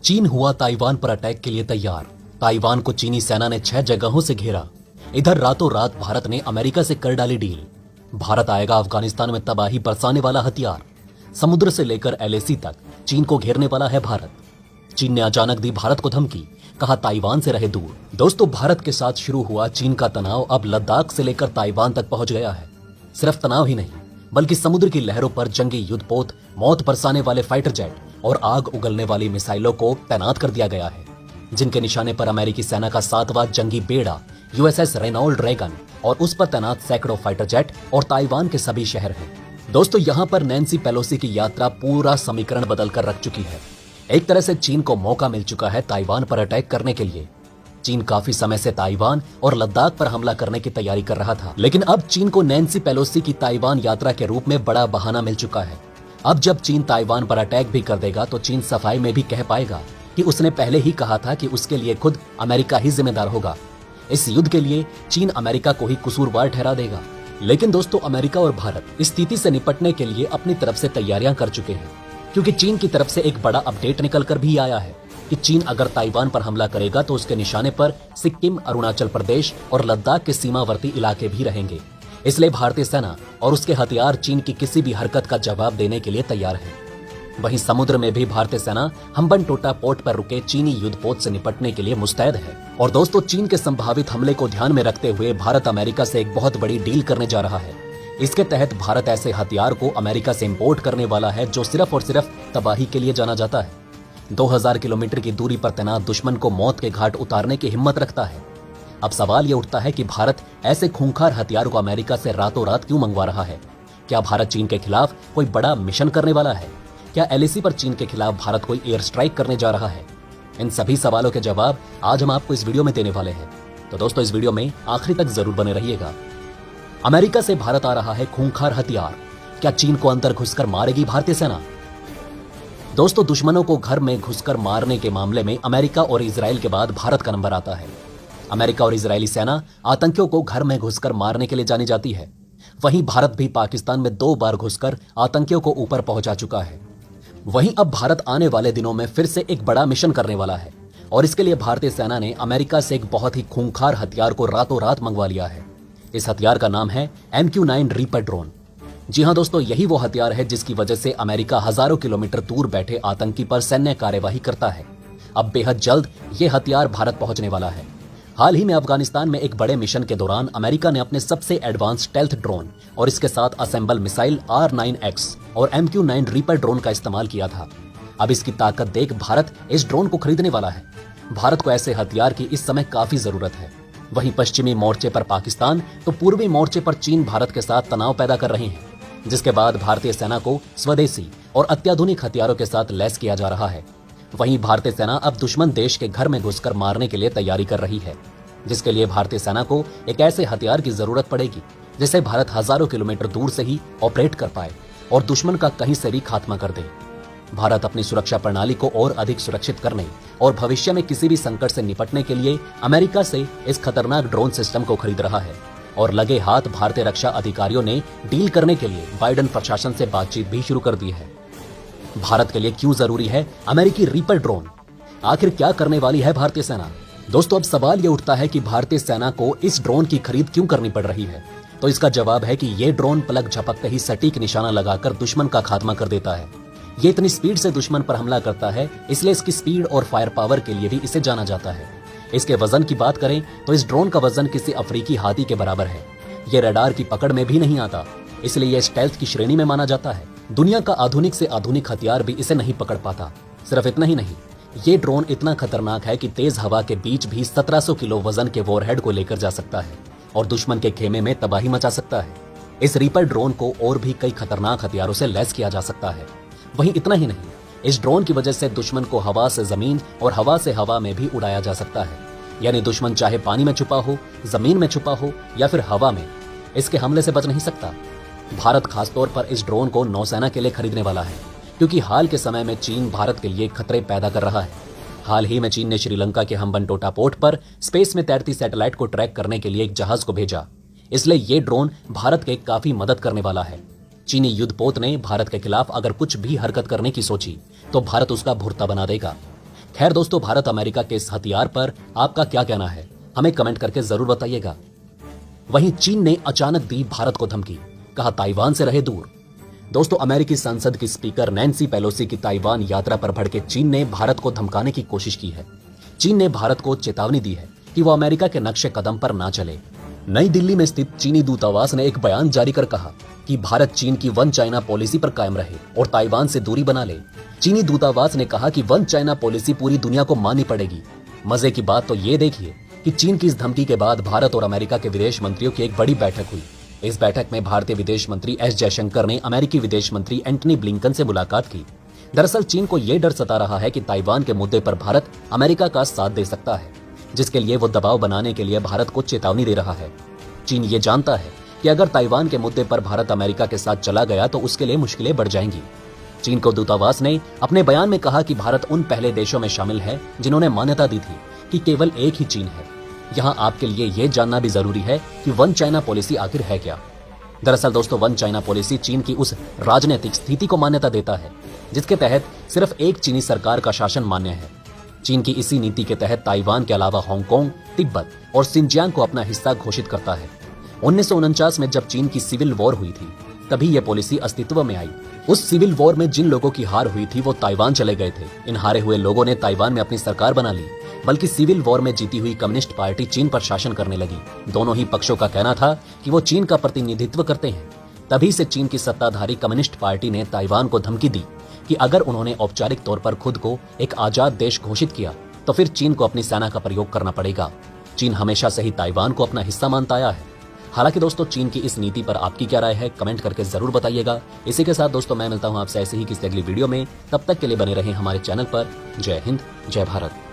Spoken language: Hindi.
चीन हुआ ताइवान पर अटैक के लिए तैयार। ताइवान को चीनी सेना ने 6 जगहों से घेरा। इधर रातों रात भारत ने अमेरिका से कर डाली डील। भारत आएगा अफगानिस्तान में तबाही बरसाने वाला हथियार। समुद्र से लेकर एलएसी तक चीन को घेरने वाला है भारत। चीन ने अचानक दी भारत को धमकी, कहा ताइवान से रहे दूर। दोस्तों, भारत के साथ शुरू हुआ चीन का तनाव अब लद्दाख से लेकर ताइवान तक पहुंच गया है। सिर्फ तनाव ही नहीं, बल्कि समुद्र की लहरों पर जंगी युद्धपोत, मौत बरसाने वाले फाइटर जेट और आग उगलने वाली मिसाइलों को तैनात कर दिया गया है, जिनके निशाने पर अमेरिकी सेना का 7वां जंगी बेड़ा यूएसएस रेनॉल्ड रेगन और उस पर तैनात सैकड़ों फाइटर जेट और ताइवान के सभी शहर हैं। दोस्तों, यहां पर नैन्सी पेलोसी की यात्रा पूरा समीकरण बदलकर रख चुकी है। एक तरह से चीन को मौका मिल चुका है ताइवान पर अटैक करने के लिए। चीन काफी समय से ताइवान और लद्दाख पर हमला करने की तैयारी कर रहा था, लेकिन अब चीन को नैन्सी पेलोसी की ताइवान यात्रा के रूप में बड़ा बहाना मिल चुका है। अब जब चीन ताइवान पर अटैक भी कर देगा तो चीन सफाई में भी कह पाएगा कि उसने पहले ही कहा था कि उसके लिए खुद अमेरिका ही जिम्मेदार होगा। इस युद्ध के लिए चीन अमेरिका को ही कसूरवार ठहरा देगा। लेकिन दोस्तों, अमेरिका और भारत इस स्थिति से निपटने के लिए अपनी तरफ से तैयारियां कर चुके हैं, क्योंकि चीन की तरफ से एक बड़ा अपडेट निकलकर भी आया है कि चीन अगर ताइवान पर हमला करेगा तो उसके निशाने पर सिक्किम, अरुणाचल प्रदेश और लद्दाख के सीमावर्ती इलाके भी रहेंगे। इसलिए भारतीय सेना और उसके हथियार चीन की किसी भी हरकत का जवाब देने के लिए तैयार है। वहीं समुद्र में भी भारतीय सेना हम्बनटोटा पोर्ट पर रुके चीनी युद्धपोत से निपटने के लिए मुस्तैद है। और दोस्तों, चीन के संभावित हमले को ध्यान में रखते हुए भारत अमेरिका से एक बहुत बड़ी डील करने जा रहा है। इसके तहत भारत ऐसे हथियार को अमेरिका से इंपोर्ट करने वाला है जो सिर्फ और सिर्फ तबाही के लिए जाना जाता है। 2000 किलोमीटर की दूरी पर तैनात दुश्मन को मौत के घाट उतारने की हिम्मत रखता है। अब सवाल यह उठता है कि भारत ऐसे खूंखार हथियार को अमेरिका से रातों रात क्यों मंगवा रहा है? क्या भारत चीन के खिलाफ कोई बड़ा मिशन करने वाला है? क्या एलएसी पर चीन के खिलाफ भारत कोई एयर स्ट्राइक करने जा रहा है? इन सभी सवालों के जवाब आज हम आपको इस वीडियो में देने वाले हैं। तो दोस्तों, इस वीडियो में आखिरी तक जरूर बने रहिएगा। अमेरिका से भारत आ रहा है खूंखार हथियार। क्या चीन को अंदर घुसकर मारेगी भारतीय सेना? दोस्तों, दुश्मनों को घर में घुसकर मारने के मामले में अमेरिका और इजराइल के बाद भारत का नंबर आता है। अमेरिका और इजरायली सेना आतंकियों को घर में घुसकर मारने के लिए जानी जाती है। वहीं भारत भी पाकिस्तान में 2 बार घुसकर आतंकियों को ऊपर पहुंचा चुका है। वहीं अब भारत आने वाले दिनों में फिर से एक बड़ा मिशन करने वाला है, और इसके लिए भारतीय सेना ने अमेरिका से एक बहुत ही खूंखार हथियार को रातों रात मंगवा लिया है। इस हथियार का नाम है MQ-9 रीपर ड्रोन। जी हां दोस्तों, यही वो हथियार है जिसकी वजह से अमेरिका हजारों किलोमीटर दूर बैठे आतंकी पर सैन्य कार्यवाही करता है। अब बेहद जल्द ये हथियार भारत पहुंचने वाला है। हाल ही में अफगानिस्तान में एक बड़े मिशन के दौरान अमेरिका ने अपने सबसे एडवांस स्टेल्थ ड्रोन और इसके साथ असेंबल मिसाइल R9X और MQ-9 रीपर ड्रोन का इस्तेमाल किया था। अब इसकी ताकत देख भारत इस ड्रोन को खरीदने वाला है। भारत को ऐसे हथियार की इस समय काफी जरूरत है। वहीं पश्चिमी मोर्चे पर पाकिस्तान तो पूर्वी मोर्चे पर चीन भारत के साथ तनाव पैदा कर रहे हैं, जिसके बाद भारतीय सेना को स्वदेशी और अत्याधुनिक हथियारों के साथ लैस किया जा रहा है। वहीं भारतीय सेना अब दुश्मन देश के घर में घुसकर मारने के लिए तैयारी कर रही है, जिसके लिए भारतीय सेना को एक ऐसे हथियार की जरूरत पड़ेगी जिसे भारत हजारों किलोमीटर दूर से ही ऑपरेट कर पाए और दुश्मन का कहीं से भी खात्मा कर दे। भारत अपनी सुरक्षा प्रणाली को और अधिक सुरक्षित करने और भविष्य में किसी भी संकट से निपटने के लिए अमेरिका से इस खतरनाक ड्रोन सिस्टम को खरीद रहा है। और लगे हाथ भारतीय रक्षा अधिकारियों ने डील करने के लिए बाइडेन प्रशासन से बातचीत भी शुरू कर दी है। भारत के लिए क्यों जरूरी है अमेरिकी रीपर ड्रोन? आखिर क्या करने वाली है भारतीय सेना? दोस्तों, अब सवाल ये उठता है कि भारतीय सेना को इस ड्रोन की खरीद क्यों करनी पड़ रही है? तो इसका जवाब है कि ये ड्रोन पलक झपकते ही सटीक निशाना लगाकर दुश्मन का खात्मा कर देता है। ये इतनी स्पीड से दुश्मन पर हमला करता है, इसलिए इसकी स्पीड और फायर पावर के लिए भी इसे जाना जाता है। इसके वजन की बात करें तो इस ड्रोन का वजन किसी अफ्रीकी हाथी के बराबर है। ये रडार की पकड़ में भी नहीं आता, इसलिए यह स्टेल्थ की श्रेणी में माना जाता है। दुनिया का आधुनिक से आधुनिक हथियार भी इसे नहीं पकड़ पाता। सिर्फ इतना ही नहीं, ये ड्रोन इतना खतरनाक है कि तेज हवा के बीच भी 1700 किलो वजन के वॉरहेड को लेकर जा सकता है और दुश्मन के खेमे में तबाही मचा सकता है। इस रीपर ड्रोन को और भी कई खतरनाक हथियारों से लैस किया जा सकता है। वहीं इतना ही नहीं, इस ड्रोन की वजह से दुश्मन को हवा से जमीन और हवा से हवा में भी उड़ाया जा सकता है। यानी दुश्मन चाहे पानी में छुपा हो, जमीन में छुपा हो या फिर हवा में, इसके हमले से बच नहीं सकता। भारत खासतौर पर इस ड्रोन को नौसेना के लिए खरीदने वाला है, क्योंकि हाल के समय में चीन भारत के लिए खतरे पैदा कर रहा है। हाल ही में चीन ने श्रीलंका के हम्बनटोटा पोर्ट पर स्पेस में तैरती सैटेलाइट को ट्रैक करने के लिए एक जहाज को भेजा। इसलिए ये ड्रोन भारत के काफी मदद करने वाला है। चीनी युद्धपोत ने भारत के खिलाफ अगर कुछ भी हरकत करने की सोची तो भारत उसका भुर्ता बना देगा। खैर दोस्तों, भारत अमेरिका के इस हथियार पर आपका क्या कहना है, हमें कमेंट करके जरूर बताइएगा। वहीं चीन ने अचानक दी भारत को धमकी, कहा ताइवान से रहे दूर। दोस्तों, अमेरिकी संसद की स्पीकर नैन्सी पेलोसी की ताइवान यात्रा पर भड़के चीन ने भारत को धमकाने की कोशिश की है। चीन ने भारत को चेतावनी दी है कि वो अमेरिका के नक्शे कदम पर ना चले। नई दिल्ली में स्थित चीनी दूतावास ने एक बयान जारी कर कहा कि भारत चीन की वन चाइना पॉलिसी पर कायम रहे और ताइवान से दूरी बना ले। चीनी दूतावास ने कहा कि वन चाइना पॉलिसी पूरी दुनिया को माननी पड़ेगी। मजे की बात तो ये देखिए कि चीन की इस धमकी के बाद भारत और अमेरिका के विदेश मंत्रियों की एक बड़ी बैठक हुई। इस बैठक में भारतीय विदेश मंत्री एस जयशंकर ने अमेरिकी विदेश मंत्री एंटनी ब्लिंकन से मुलाकात की। दरअसल चीन को यह डर सता रहा है कि ताइवान के मुद्दे पर भारत अमेरिका का साथ दे सकता है, जिसके लिए वो दबाव बनाने के लिए भारत को चेतावनी दे रहा है। चीन ये जानता है कि अगर ताइवान के मुद्दे पर भारत अमेरिका के साथ चला गया तो उसके लिए मुश्किलें बढ़ जाएंगी। चीन को दूतावास ने अपने बयान में कहा कि भारत उन पहले देशों में शामिल है जिन्होंने मान्यता दी थी कि केवल एक ही चीन है। यहाँ आपके लिए यह जानना भी जरूरी है कि वन चाइना पॉलिसी आखिर है क्या। दरअसल दोस्तों, वन चाइना पॉलिसी चीन की उस राजनीतिक स्थिति को मान्यता देता है जिसके तहत सिर्फ एक चीनी सरकार का शासन मान्य है। चीन की इसी नीति के तहत ताइवान के अलावा हांगकांग, तिब्बत और सिंजियांग को अपना हिस्सा घोषित करता है। 1949 में जब चीन की सिविल वॉर हुई थी तभी यह पॉलिसी अस्तित्व में आई। उस सिविल वॉर में जिन लोगों की हार हुई थी वो ताइवान चले गए थे। इन हारे हुए लोगों ने ताइवान में अपनी सरकार बना ली, बल्कि सिविल वॉर में जीती हुई कम्युनिस्ट पार्टी चीन पर शासन करने लगी। दोनों ही पक्षों का कहना था कि वो चीन का प्रतिनिधित्व करते हैं। तभी से चीन की सत्ताधारी कम्युनिस्ट पार्टी ने ताइवान को धमकी दी कि अगर उन्होंने औपचारिक तौर पर खुद को एक आजाद देश घोषित किया तो फिर चीन को अपनी सेना का प्रयोग करना पड़ेगा। चीन हमेशा से ही ताइवान को अपना हिस्सा मानता आया है। हालांकि दोस्तों, चीन की इस नीति पर आपकी क्या राय है, कमेंट करके जरूर बताइएगा। इसी के साथ दोस्तों, मैं मिलता हूं आपसे ऐसे ही किसी अगली वीडियो में। तब तक के लिए बने रहें हमारे चैनल पर। जय हिंद, जय भारत।